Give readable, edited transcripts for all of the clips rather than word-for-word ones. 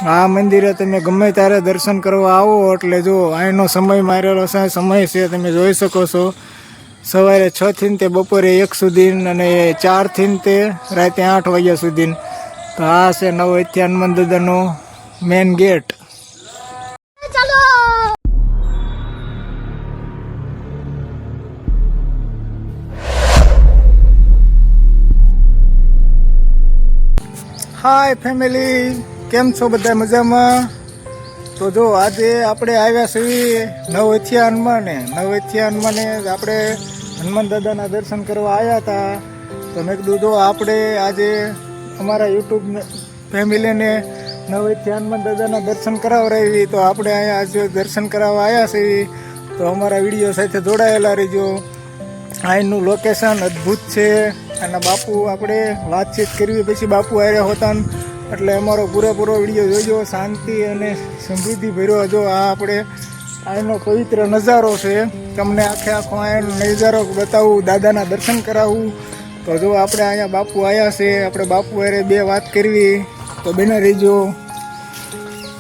આ મંદિરે તમે ગમે ત્યારે દર્શન કરવા આવો એટલે જો અહીંનો સમય મારેલો છે, સમય છે તમે જોઈ શકો છો, સવારે 6 થી તે બપોરે 1 સુધી અને 4 થી તે રાતે 8 વાગ્યા સુધી. તો આ છે નવોથિયા હનુમાન દાદાનો મેન ગેટ. હાય ફેમિલી, કેમ છો બધા મજામાં? તો જો આજે આપણે આવ્યા છીએ નવોથિયા હનુમાને આપણે હનુમાન દાદાના દર્શન કરવા આવ્યા હતા. તો મેં કીધું જો આપણે આજે અમારા યુટ્યુબ ફેમિલીને નવોથિયા હનુમાન દાદાના દર્શન કરાવરાવી, તો આપણે અહીંયા આજે દર્શન કરાવવા આવ્યા છીએ. તો અમારા વિડીયો સાથે જોડાયેલા રહેજો. અહીંનું લોકેશન અદ્ભુત છે અને બાપુ આપણે વાતચીત કરવી પછી બાપુ આવ્યા હોતા, એટલે અમારો પૂરેપૂરો વિડીયો જોજો. શાંતિ અને સમૃદ્ધિ ભર્યો. જો આ આપણે અહીંનો પવિત્ર નજારો છે, તમને આખો અહીંનો નજારો બતાવું, દાદાના દર્શન કરાવું. તો જો આપણે અહીંયા બાપુ આવ્યા છે, આપણે બાપુ હારે 2 વાત કરવી, તો બને રહીજો.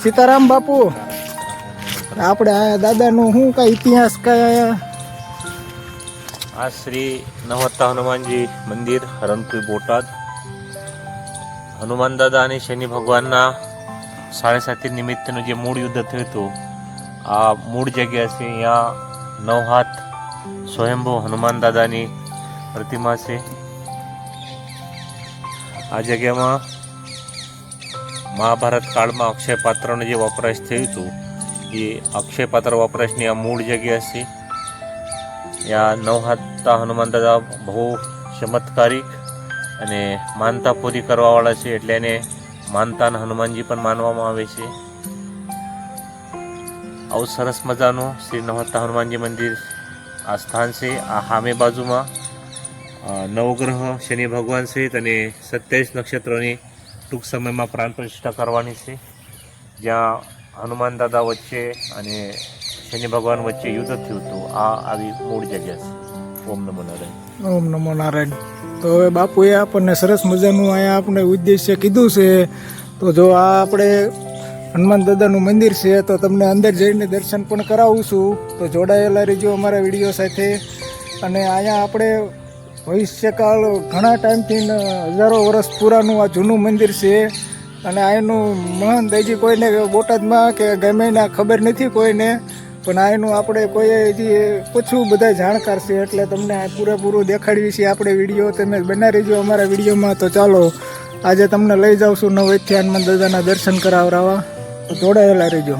સીતારામ બાપુ, આપણે અહીંયા દાદાનું શું કાંઈ ઇતિહાસ કાંઈ? આ શ્રી નવોથિયા હનુમાનજી મંદિર હરણપુર બોટાદ. હનુમાન દાદા અને શનિ ભગવાનના 7.5 નિમિત્તનું જે મૂળ યુદ્ધ થયું હતું, આ મૂળ જગ્યા છે. અહીંયા 9 હાથ સ્વયંભૂ હનુમાન દાદાની પ્રતિમા છે. આ જગ્યામાં મહાભારત કાળમાં અક્ષય પાત્રનો જે વપરાશ થયું હતું, એ અક્ષય પાત્ર વપરાશની આ મૂળ જગ્યા છે. ત્યાં 9 હાથતા હનુમાન દાદા બહુ ચમત્કારિક અને માનતા પૂરી કરવાવાળા છે, એટલે એને માનતાના હનુમાનજી પણ માનવામાં આવે છે. આવું સરસ મજાનું શ્રી નવોથિયા હનુમાનજી મંદિર આ સ્થાન છે. આ સામે બાજુમાં નવગ્રહ શનિ ભગવાન સહિત અને 27 નક્ષત્રોની ટૂંક સમયમાં પ્રાણ પ્રતિષ્ઠા કરવાની છે, જ્યાં હનુમાન દાદા વચ્ચે અને શનિ ભગવાન વચ્ચે યુદ્ધ થયું હતું. આ આવી મૂળ જગ્યા છે. ઓમ નમો નારાયણ. ઓમ નમો નારાયણ. તો હવે બાપુએ આપણને સરસ મજાનું અહીંયા આપણે ઉદ્દેશ્ય કીધું છે. તો જો આ આપણે હનુમાન દાદાનું મંદિર છે, તો તમને અંદર જઈને દર્શન પણ કરાવું છું. તો જોડાયેલા રહેજો અમારા વિડીયો સાથે. અને અહીંયા આપણે ભવિષ્યકાળ ઘણા ટાઈમથી હજારો વર્ષ પુરાનું આ જૂનું મંદિર છે. અને અહીંનું મહંત હજી કોઈને બોટાદમાં કે ગમે ના ખબર નથી કોઈને, પણ અહીંનું આપણે કોઈ હજી પૂછવું બધા જાણકાર છે, એટલે તમને પૂરેપૂરું દેખાડવી છે આપણે વિડીયો. તમે બના રહેજો અમારા વિડીયોમાં. તો ચાલો આજે તમને લઈ જાઉં છું નવોથિયા હનુમાન દાદાના દર્શન કરાવરાવા. તો જોડાયેલા રહેજો.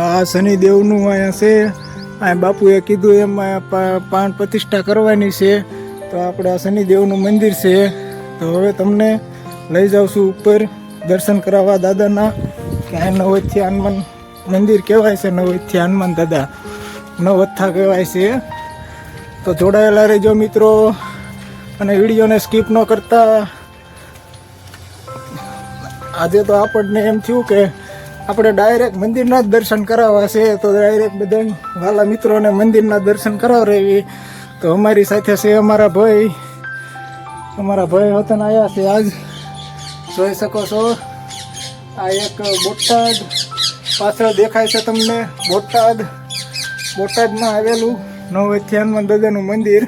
આ શનિદેવનું અહીંયા છે. આ બાપુએ કીધું એમાં પ્રાણ પ્રતિષ્ઠા કરવાની છે. તો આપણે આ શનિદેવનું મંદિર છે. તો હવે તમને લઈ જાઉં છું ઉપર દર્શન કરાવવા દાદાના. કે આ નવોથિયા હનુમાન મંદિર કહેવાય છે, નવોથિયા હનુમાન દાદા નવોથા કહેવાય છે. તો જોડાયેલા રહેજો મિત્રો, અને વિડીયોને સ્કીપ ન કરતા. આજે તો આપણને એમ થયું કે આપણે ડાયરેક્ટ મંદિરના જ દર્શન કરાવવા છે, તો ડાયરેક્ટ બધા વાલા મિત્રોને મંદિરના દર્શન કરાવરાવી. તો અમારી સાથે છે અમારા ભાઈ વતન આવ્યા છે આજ. જોઈ શકો છો આ એક બોટાદ પાછળ દેખાય છે તમને, બોટાદમાં આવેલું નવોથિયા હનુમાન દાદાનું મંદિર.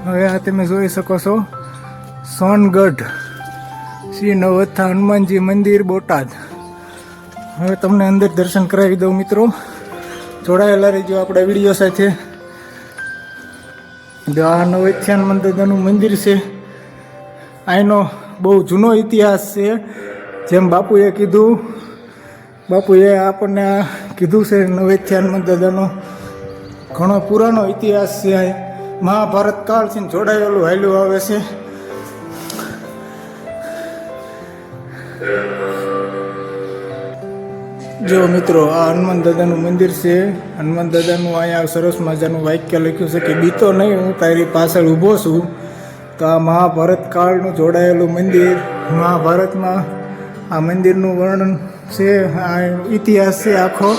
હવે આ તમે જોઈ શકો છો સોનગઢ શ્રી નવોથિયા હનુમાનજી મંદિર બોટાદ. હવે તમને અંદર દર્શન કરાવી દઉં મિત્રો, જોડાયેલા રહેજો આપણા વિડીયો સાથે. આ નવોથિયા હનુમાન દાદાનું મંદિર છે. અહીંનો બહુ જૂનો ઇતિહાસ છે. જેમ બાપુએ કીધું, બાપુએ આપણને કીધું છે નવોથિયા હનુમાન દાદાનો ઘણો પુરાણો ઇતિહાસ છે. મહાભારત કાળથી જોડાયેલું હાલ્યું આવે છે. જો મિત્રો આ હનુમાન દાદાનું મંદિર છે. હનુમાન દાદાનું અહીંયા સરસ મજાનું વાક્ય લખ્યું છે કે બીતો નહીં, હું તારી પાછળ ઊભો છું. તો આ મહાભારત કાળનું જોડાયેલું મંદિર, મહાભારતમાં આ મંદિરનું વર્ણન છે, આ ઇતિહાસ છે આખો.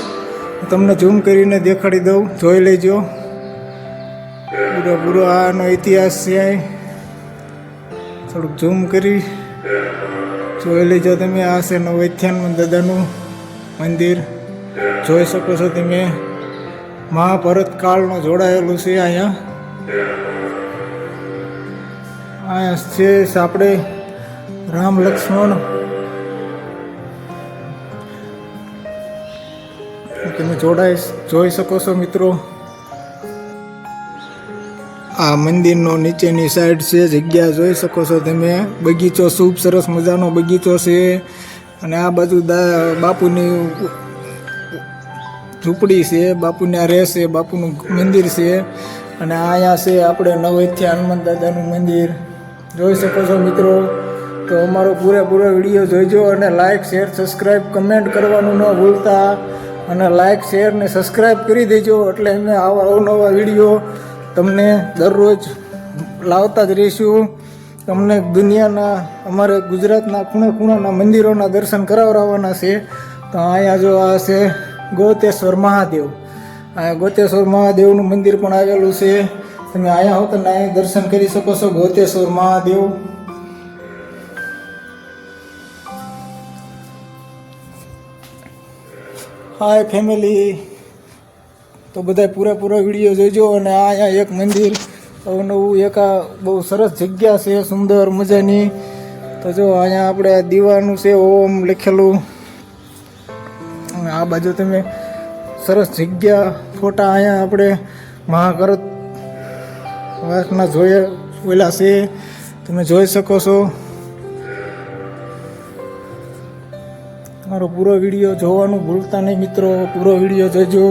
તમને ઝૂમ કરીને દેખાડી દઉં, જોઈ લેજો. પૂરો આનો ઇતિહાસ છે. તો થોડુંક ઝૂમ કરી જોઈ લેજો તમે. આ છે નવૈથ્યાન દાદાનું મંદિર, જોઈ શકો છો તમે. મહાભારત કાળનું જોડાયેલું છે અહીંયા. અહીંયા છે આપણે રામ લક્ષ્મણ. તમે જોઈ શકો છો મિત્રો. આ મંદિરનો નીચેની સાઈડ છે જગ્યા જોઈ શકો છો તમે. બગીચો ખૂબ સરસ મજાનો બગીચો છે. અને આ બાજુ બાપુની ઝૂંપડી છે, બાપુને આ રહેશે, બાપુનું મંદિર છે. અને અહીંયા છે આપણે નવૈથ્યા હનુમાન દાદાનું મંદિર, જોઈ શકો છો મિત્રો. તો અમારો પૂરેપૂરો વિડીયો જોઈજો અને લાઇક શેર સબસ્ક્રાઈબ કમેન્ટ કરવાનું ન ભૂલતા. અને લાઇક શેર ને સબસ્ક્રાઈબ કરી દેજો એટલે અમે આવા અવનવા વિડીયો તમને દરરોજ લાવતા જ રહીશું. તમને દુનિયાના અમારે ગુજરાતના ખૂણે ખૂણાના મંદિરોના દર્શન કરાવવાના છે. તો અહીંયા જો આ છે ગોતેશ્વર મહાદેવ. આ ગોતેશ્વર મહાદેવનું મંદિર પણ આવેલું છે. તમે અહીંયા હો તો અહીંયા દર્શન કરી શકો છો ગોતેશ્વર મહાદેવ. હાય ફેમિલી, તો બધા પૂરેપૂરો વિડીયો જોઈજો. અને અહીંયા એક મંદિર નવું એક આ બહુ સરસ જગ્યા છે, સુંદર મજાની. તો જો અહીંયા આપણે દીવાનું છે ઓમ લખેલું. આ બાજુ તમે સરસ જગ્યા ફોટા અહીંયા આપણે મહાભારત વાસના જોયેલા છે, તમે જોઈ શકો છો. મારો પૂરો વિડીયો જોવાનું ભૂલતા નહીં મિત્રો, પૂરો વિડીયો જોજો.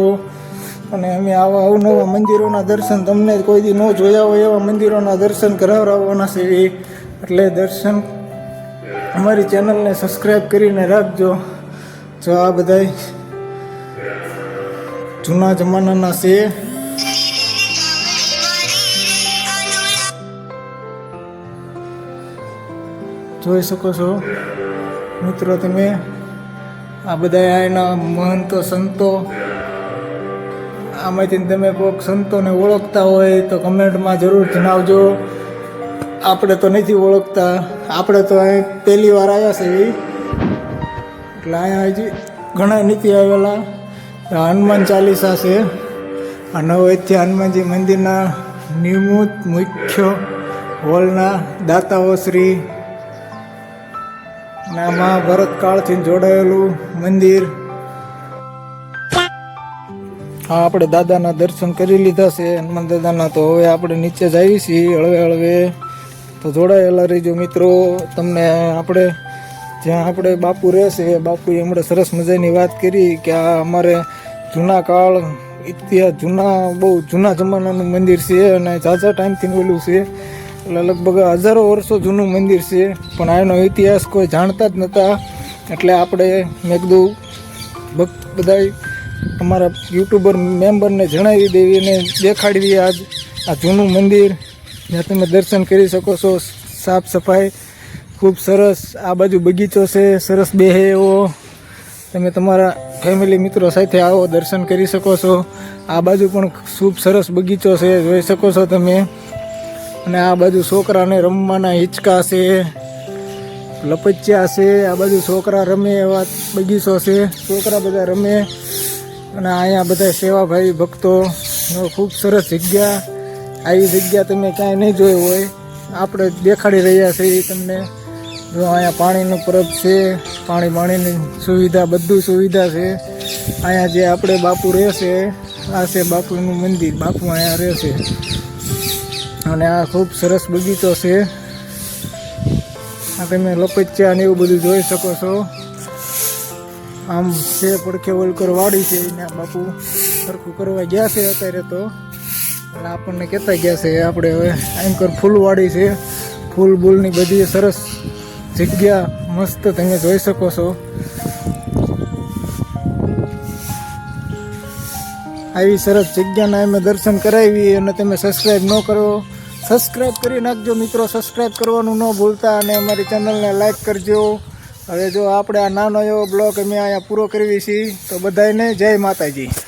અને અમે આવા અવનવા મંદિરોના દર્શન તમને કોઈ દી ન જોયા હોય એવા મંદિરોના દર્શન કરાવવાના છે. એટલે દર્શન અમારી ચેનલને સબસ્ક્રાઈબ કરીને રાખજો. જો આ બધા જૂના જમાનાના છે. જોઈ શકો છો મિત્રો તમે. આ બધા એના મહંતો સંતો. આમાંથી તમે કોઈક સંતોને ઓળખતા હોય તો કમેન્ટમાં જરૂર જણાવજો. આપણે તો નથી ઓળખતા, આપણે તો અહીં પહેલી વાર આવ્યા છે એટલે અહીંયા હજી ઘણા નથી આવેલા. હનુમાન ચાલીસા છે. આ નવૈથ્યા હનુમાનજી મંદિરના નિયમિત મુખ્ય હોલના દાતાઓ શ્રી. અને આ મહાભારત કાળથી જોડાયેલું મંદિર. હા, આપણે દાદાના દર્શન કરી લીધા છે હનુમાન દાદાના. તો હવે આપણે નીચે જઈએ છીએ હળવે હળવે. તો જોડાયેલા રહીજો મિત્રો. તમને આપણે જ્યાં આપણે બાપુ રહેશે, બાપુએ હમણાં સરસ મજાની વાત કરી કે આ અમારે જૂના કાળ ઇતિહાસ, બહુ જૂના જમાનાનું મંદિર છે અને ઝાઝા ટાઈમથી ઓલું છે. એટલે લગભગ હજારો વર્ષો જૂનું મંદિર છે, પણ આનો ઇતિહાસ કોઈ જાણતા જ નહોતા. એટલે આપણે મેં કીધું બધા અમારા યુટ્યુબર મેમ્બરને જણાવી દેવી અને દેખાડવી આજ આ જૂનું મંદિર જ્યાં તમે દર્શન કરી શકો છો. સાફ સફાઈ ખૂબ સરસ. આ બાજુ બગીચો છે સરસ બેહે એવો. તમે તમારા ફેમિલી મિત્રો સાથે આવો, દર્શન કરી શકો છો. આ બાજુ પણ ખૂબ સરસ બગીચો છે, જોઈ શકો છો તમે. અને આ બાજુ છોકરાને રમવાના હિંચકા છે, લપચ્યા છે. આ બાજુ છોકરા રમે એવા બગીચો છે, છોકરા બધા રમે. અને અહીંયા બધા સેવાભાવી ભક્તો. ખૂબ સરસ જગ્યા. આવી જગ્યા તમે ક્યાંય નહીં જોઈ હોય, આપણે દેખાડી રહ્યા છીએ તમને. જો અહીંયા પાણીનું પરબ છે, પાણીની સુવિધા, બધું સુવિધા છે. અહીંયા જે આપણે બાપુ રહેશે, આ છે બાપુનું મંદિર, બાપુ અહીંયા રહેશે. અને આ ખૂબ સરસ બગીચો છે. આ તમે લપચ્યા ને એવું બધું જોઈ શકો છો. આમ છે પડખે વલકર વાડી છે, એને બાપુ સરખું કરવા ગયા છે અત્યારે. તો એટલે આપણને કહેતા ગયા છે આપણે હવે આંકર ફૂલવાડી છે, ફૂલ બૂલની બધી સરસ જગ્યા મસ્ત તમે જોઈ શકો છો. આવી સરસ જગ્યાના અમે દર્શન કરાવી. અને તમે સબસ્ક્રાઈબ ન કરો, સબસ્ક્રાઈબ કરી નાખજો મિત્રો, સબસ્ક્રાઈબ કરવાનું ન ભૂલતા. અને અમારી ચેનલને લાઈક કરજો. હવે જો આપણે આ નાનો એવો બ્લોગ અમે અહીંયા પૂરો કરવી છીએ. તો બધાને જય માતાજી.